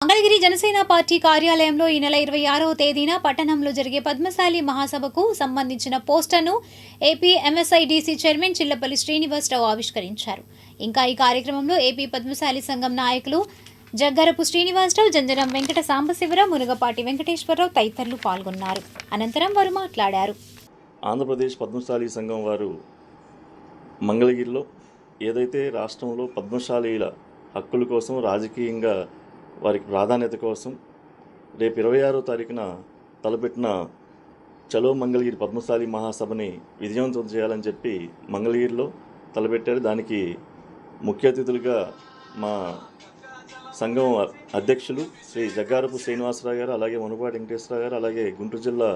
Mangalagiri Janasena party కార్యాలయంలో ఈ నెల 26వ తేదీన పట్టణంలో జరిగే పద్మశాలి మహాసభకు సంబంధించిన పోస్టర్ను AP MSIDC chairman Chillapalli Srinivasarao ఆవిష్కరించారు. ఇంకా ఈ కార్యక్రమంలో ఏపీ పద్మశాలి సంఘం నాయకులు జగ్గరపు శ్రీనివాసరావు, జంజరం వెంకట సాంబశివరావు, మునగపాటి వెంకటేశ్వరరావు తదితరులు పాల్గొన్నారు. అనంతరం వారు మాట్లాడారు. ఆంధ్రప్రదేశ్ పద్మశాలి సంఘం వారు మంగళగిరిలో ఏదైతే రాష్ట్రంలో పద్మశాలీల హక్కుల కోసం రాజకీయంగా వారికి ప్రాధాన్యత కోసం రేపు 26వ తారీఖున తలపెట్టిన చలో మంగళగిరి పద్మశాలి మహాసభని విజయవంతం చేయాలని చెప్పి మంగళగిరిలో తలపెట్టారు. దానికి ముఖ్య అతిథులుగా మా సంఘం అధ్యక్షులు శ్రీ జగ్గారపు శ్రీనివాసరావు గారు, అలాగే మునగపాటి వెంకటేశ్వరరావు గారు, అలాగే గుంటూరు జిల్లా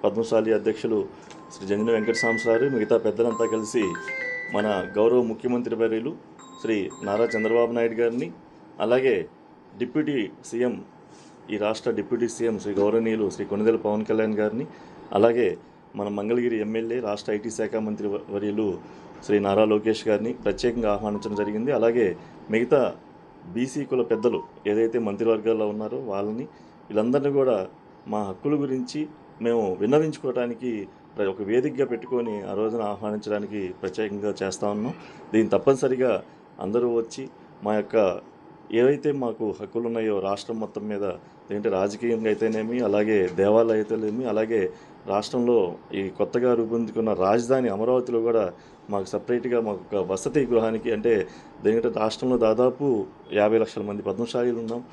పద్మశాలి అధ్యక్షులు శ్రీ జంజరం వెంకట సాంబశివరావు, మిగతా పెద్దలంతా కలిసి మన గౌరవ ముఖ్యమంత్రి వర్యులు శ్రీ నారా చంద్రబాబు నాయుడు గారిని, అలాగే డిప్యూటీ సీఎం, ఈ రాష్ట్ర డిప్యూటీ సీఎం శ్రీ గౌరవనీయులు శ్రీ కొణిదెల పవన్ కళ్యాణ్ గారిని, అలాగే మన మంగళగిరి ఎమ్మెల్యే రాష్ట్ర ఐటీ శాఖ మంత్రి వర్యులు శ్రీ నారా లోకేష్ గారిని ప్రత్యేకంగా ఆహ్వానించడం జరిగింది. అలాగే మిగతా బీసీ కుల పెద్దలు ఏదైతే మంత్రివర్గాల్లో ఉన్నారో వాళ్ళని, వీళ్ళందరినీ కూడా మా హక్కుల గురించి మేము విన్నవించుకోవడానికి ఒక వేదికగా పెట్టుకొని ఆ రోజున ఆహ్వానించడానికి ప్రత్యేకంగా చేస్తూ ఉన్నాం. దీన్ని తప్పనిసరిగా అందరూ వచ్చి మా యొక్క ఏవైతే మాకు హక్కులు ఉన్నాయో రాష్ట్రం మొత్తం మీద, ఏంటంటే రాజకీయంగా అయితేనేమి, అలాగే దేవాలయం అయితేనేమి, అలాగే రాష్ట్రంలో ఈ కొత్తగా రూపొందుకున్న రాజధాని అమరావతిలో కూడా మాకు సపరేట్గా మాకు ఒక వసతి గృహానికి, అంటే దేనికంటే రాష్ట్రంలో దాదాపు 50 లక్షల మంది పద్మశాలీలు ఉన్నాం.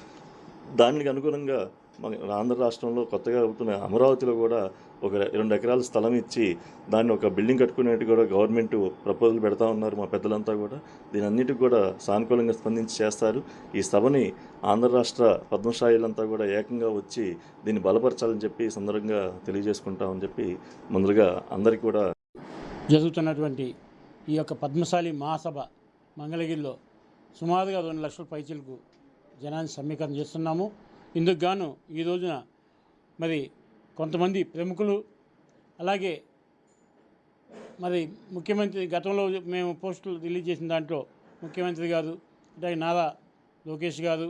దానికి అనుగుణంగా మన ఆంధ్ర రాష్ట్రంలో కొత్తగా అవుతున్న అమరావతిలో కూడా ఒక 2 ఎకరాల స్థలం ఇచ్చి దాన్ని ఒక బిల్డింగ్ కట్టుకునేట్టు కూడా గవర్నమెంట్ ప్రపోజల్ పెడతా ఉన్నారు మా పెద్దలంతా కూడా. దీని అన్నిటికి కూడా సానుకూలంగా స్పందించి చేస్తారు. ఈ సభని ఆంధ్ర రాష్ట్ర పద్మశాలీలంతా కూడా ఏకంగా వచ్చి దీన్ని బలపరచాలని చెప్పి సందర్భంగా తెలియజేసుకుంటామని చెప్పి ముందుగా అందరికీ కూడా జరుగుతున్నటువంటి ఈ యొక్క పద్మశాలి మహాసభ మంగళగిరిలో సుమారుగా 2 లక్షల పైచీలకు జనాన్ని సమీకరణ చేస్తున్నాము. ఇందుకు గాను ఈ రోజున మరి కొంతమంది ప్రముఖులు, అలాగే మరి ముఖ్యమంత్రి గతంలో మేము పోస్టులు రిలీజ్ చేసిన దాంట్లో ముఖ్యమంత్రి గారు, అంటే నారా లోకేష్ గారు,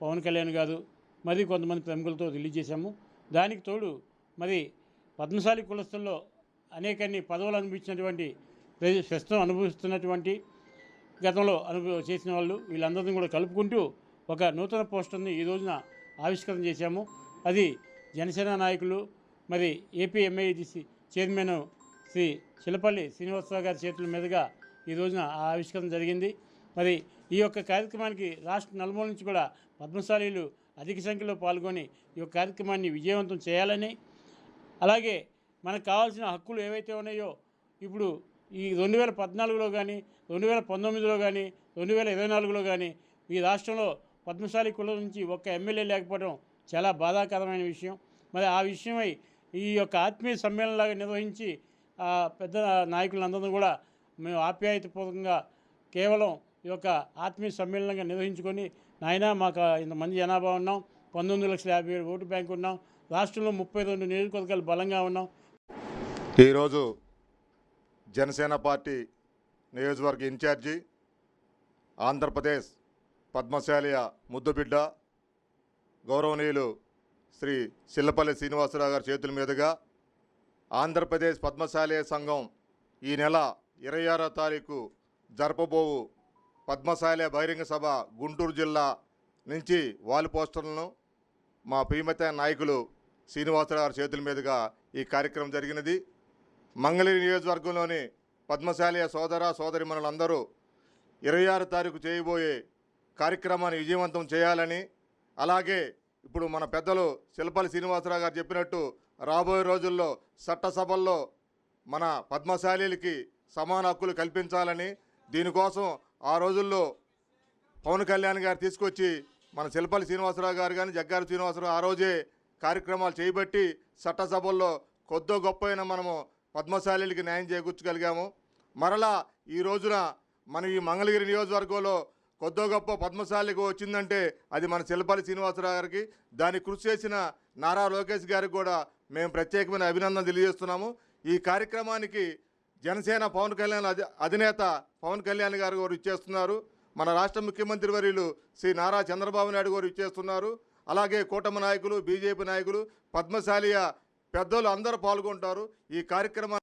పవన్ కళ్యాణ్ గారు, మరి కొంతమంది ప్రముఖులతో రిలీజ్ చేశాము. దానికి తోడు మరి పద్మశాలి కులస్తుల్లో అనేకన్ని పదవులు అనుభవించినటువంటి, ప్రస్తుతం అనుభవిస్తున్నటువంటి, గతంలో చేసిన వాళ్ళు, వీళ్ళందరినీ కూడా కలుపుకుంటూ ఒక నూతన పోస్టర్ని ఈ రోజున ఆవిష్కరణ చేశాము. అది జనసేన నాయకులు, మరి AP MIDC chairman Shri Chillapalli Srinivasarao గారి చేతుల మీదుగా ఈ రోజున ఆవిష్కరణ జరిగింది. మరి ఈ యొక్క కార్యక్రమానికి రాష్ట్ర నలుమూల నుంచి కూడా పద్మశాలీలు అధిక సంఖ్యలో పాల్గొని ఈ యొక్క కార్యక్రమాన్ని విజయవంతం చేయాలని, అలాగే మనకు కావాల్సిన హక్కులు ఏవైతే ఉన్నాయో ఇప్పుడు ఈ 2014లో కానీ, 2019లో కానీ, 2024లో కానీ ఈ రాష్ట్రంలో పద్మశాలి కులం నుంచి ఒక్క ఎమ్మెల్యే లేకపోవడం చాలా బాధాకరమైన విషయం. మరి ఆ విషయమై ఈ యొక్క ఆత్మీయ సమ్మేళనలాగా నిర్వహించి పెద్ద నాయకులందరినీ కూడా మేము ఆప్యాయతపూర్వకంగా కేవలం ఈ యొక్క ఆత్మీయ సమ్మేళనంగా నిర్వహించుకొని, నాయన మాకు ఇంతమంది జనాభా ఉన్నాం, 19,50,000 ఓటు బ్యాంకు ఉన్నాం, రాష్ట్రంలో 32 నియోజకవర్గాలు బలంగా ఉన్నాం. ఈరోజు జనసేన పార్టీ నియోజకవర్గ ఇన్ఛార్జి, ఆంధ్రప్రదేశ్ పద్మశాలియ ముద్దుబిడ్డ గౌరవనీయులు శ్రీ చిల్లపల్లి శ్రీనివాసరావు గారి చేతుల మీదుగా ఆంధ్రప్రదేశ్ పద్మశాలి సంఘం ఈ నెల 26వ తారీఖు జరపబోవు పద్మశాలి బహిరంగ సభ గుంటూరు జిల్లా నుంచి వాల్ పోస్టర్లను మా ప్రియమత నాయకులు శ్రీనివాసరావు గారి చేతుల మీదుగా ఈ కార్యక్రమం జరిగినది. మంగళగిరి నియోజకవర్గంలోని పద్మశాలి సోదర సోదరిమణులందరూ 26వ తారీఖు చేయబోయే కార్యక్రమాన్ని విజయవంతం చేయాలని, అలాగే ఇప్పుడు మన పెద్దలు చిల్లపల్లి శ్రీనివాసరావు గారు చెప్పినట్టు రాబోయే రోజుల్లో చట్టసభల్లో మన పద్మశాలీలకి సమాన హక్కులు కల్పించాలని, దీనికోసం ఆ రోజుల్లో పవన్ కళ్యాణ్ గారు తీసుకొచ్చి మన చిల్లపల్లి శ్రీనివాసరావు గారు కానీ జగ్గారు శ్రీనివాసరావు ఆ రోజే కార్యక్రమాలు చేయబట్టి చట్టసభల్లో కొద్దో గొప్పైనా మనము పద్మశాలీలకి న్యాయం చేకూర్చగలిగాము. మరలా ఈ రోజున మన ఈ మంగళగిరి నియోజకవర్గంలో కొద్దో గొప్ప పద్మశాలికి వచ్చిందంటే అది మన చిల్లపల్లి శ్రీనివాసరావు గారికి, దానికి కృషి చేసిన నారా లోకేష్ గారికి కూడా మేము ప్రత్యేకమైన అభినందన తెలియజేస్తున్నాము. ఈ కార్యక్రమానికి జనసేన పవన్ కళ్యాణ్ అధినేత పవన్ కళ్యాణ్ గారు ఇచ్చేస్తున్నారు. మన రాష్ట్ర ముఖ్యమంత్రి వర్యులు శ్రీ నారా చంద్రబాబు నాయుడు గారు ఇచ్చేస్తున్నారు. అలాగే కూటమి నాయకులు, బీజేపీ నాయకులు, పద్మశాలియ పెద్దలు అందరూ పాల్గొంటారు. ఈ కార్యక్రమం